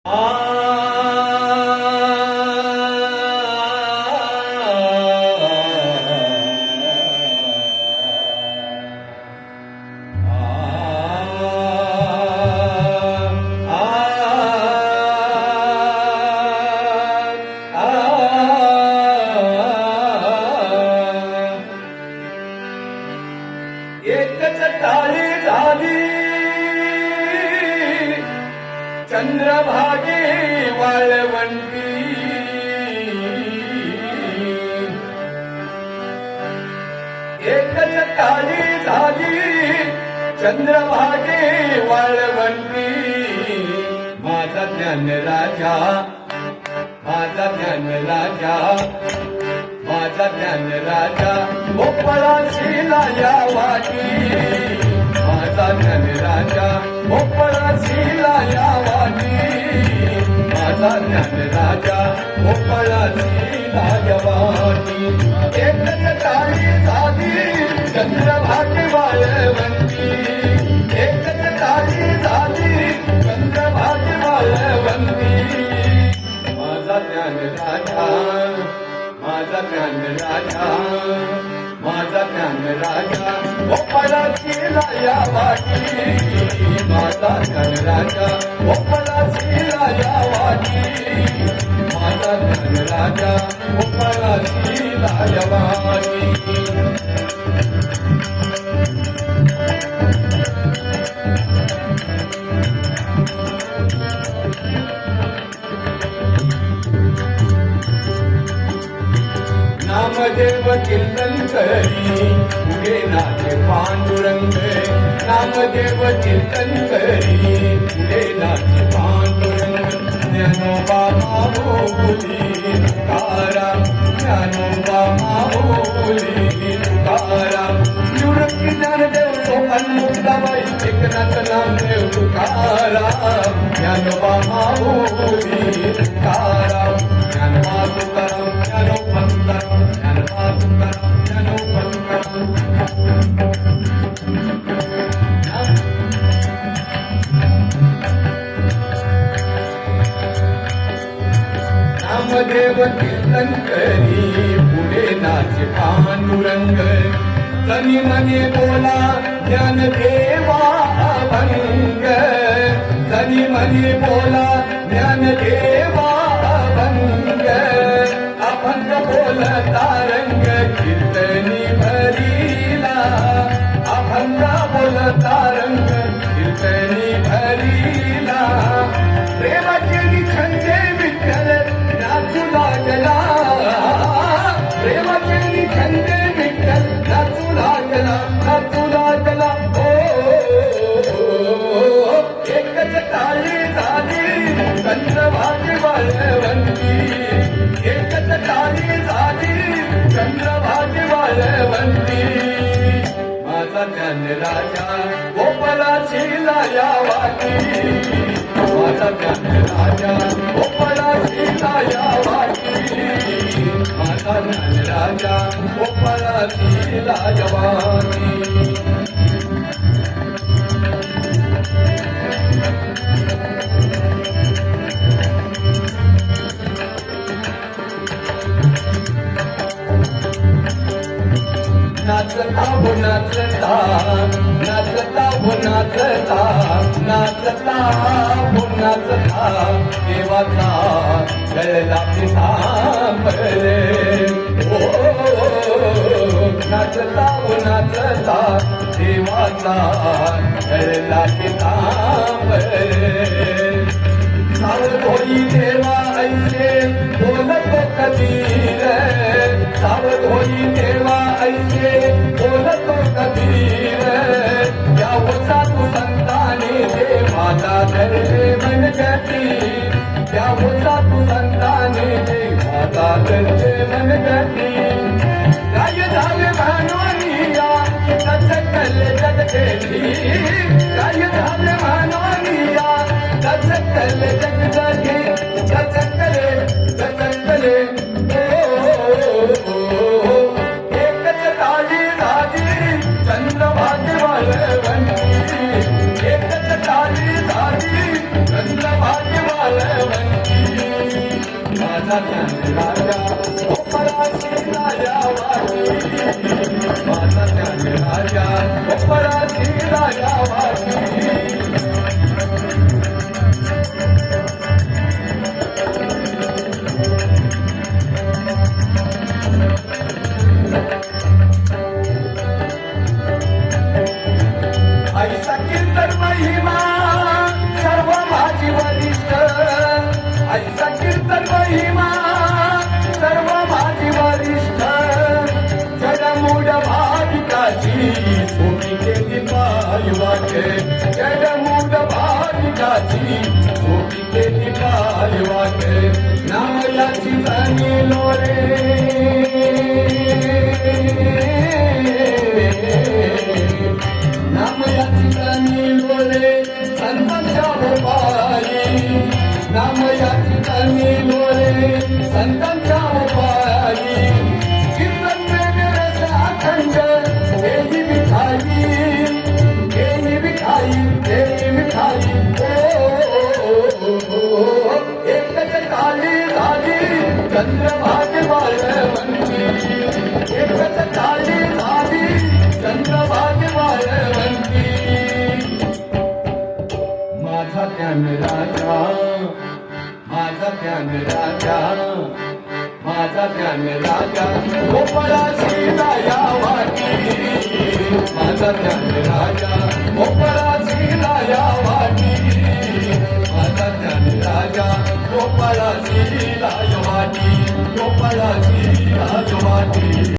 एकच टाळी झाली चंद्रभागे वाळवंटी, एकच टाळी झाली चंद्रभागे वाळवंटी. माझा ज्ञान राजा, माझा ज्ञान राजा, माझा ज्ञान राजा भोपळाशीला या वाटी. माझा ज्ञान राजा भोपळाशीला या वाटी. माझा ज्ञान राजा भोपळाशीला या वाटी. एकच टाळी झाली चंद्रभागे वाळवंटी, एकच टाळी झाली चंद्रभागे वाळवंटी. माझा ज्ञान राजा, माझा ज्ञान राजा, माझा ज्ञान राजा भोपळाशीला या वाटी. माझा ज्ञान राजा भोपळाशीला या वाटी. माझा ज्ञान राजा भोपळाशीला या वाटी. नामदेव कीर्तन करी पुढे नाचे पांडुरंग. नामदेव कीर्तन करी पुढे नाचे पांडुरंग. ज्ञानोबा माऊली तुकाराम, ज्ञानोबा माऊली तुकाराम. निवृत्ती ज्ञानदेव सोपान मुक्ताबाई एकनाथ नामदेव तुकाराम. ज्ञानोबा माऊली तुकाराम, ज्ञानोबा तुकाराम, ज्ञानोबा तुकाराम, ज्ञानोबा तुकाराम, ज्ञानोबा तुकाराम. नामदेव कीर्तन करी पुढे नाचे पांडुरंग. तनी मने बोला ज्ञानदेवा अभंग. तनी मने बोला ज्ञानदेवा अभंग. अभंग बोलता रंग कीर्तनी भरीला. अभंग बोलता रंग कीर्तनी भरीला. प्रेमाचे निखंडे विठ्ठल नाचू लागला. प्रेमाचे निखंडे विठ्ठल नाचू लागला, नाचू लागला. एकच टाळी झाली चंद्रभागे वाळवंटी. एकच टाळी झाली चंद्रभागे वाळवंटी. माझा ज्ञान राजा भोपळाशीला या वाटी. माझा ज्ञान राजा भोपळाशीला या वाटी. माझा ज्ञान राजा भोपळाशीला या वाटी. नाचता हो नाचता, नाचता हो नाचता, नाचता हो नाचता देवाचा गळला पितांबरे. ओ नाचता हो नाचता देवाचा गळला पितांबरे. सावधोई देवा ऐसे बोलतो कबीर. सावधोई देवा ऐसे बोलतो कबीर. या साधू संताने दे माता धरले मनगती. या साधू संताने दे माता धरले मनगती. काय झाले भानोनिया सकल जगदेली. काय झाले भानोनिया सकल जगदेली. सकले सकले एकच टाळी झाली चंद्रभागे वाळवंटी. एकच टाळी झाली चंद्रभागे वाळवंटी. माझा ध्यान राजा गोपाळाची राजावाटी माझा ध्यान राजा गोपाळाची राजावाटी ऐसा कीर्तन महिमा सर्व माझी वरिष्ठ ऐसा कीर्तन महिमा सर्व माझी वरिष्ठ जडमूड भाविकाची भूमी केली पायवाटे जडमूड भाविकाची भूमी केली पायवाटे नामयाची जाणीलो नामयाची जाणीलो रे संतांच्या उपाई नामयाची जाणीलो रे संतांच्या उपाई कीर्तन प्रेम रस अखंड देवी विठाई देवी विठाई देवी विठाई एकच काली झाली चंद्रभागे वाळवंती एकच काली झाली चंद्रभागे वाळवंती माझा ध्यान राजा माझा ध्यान राजा माझा ध्यान राजा गोपाळाची राजावाटी माझा ध्यान राजा गोपाळाची राजावाटी माझा ध्यान राजा गोपाळाची राजवाटी गोपाळाची राजवाटी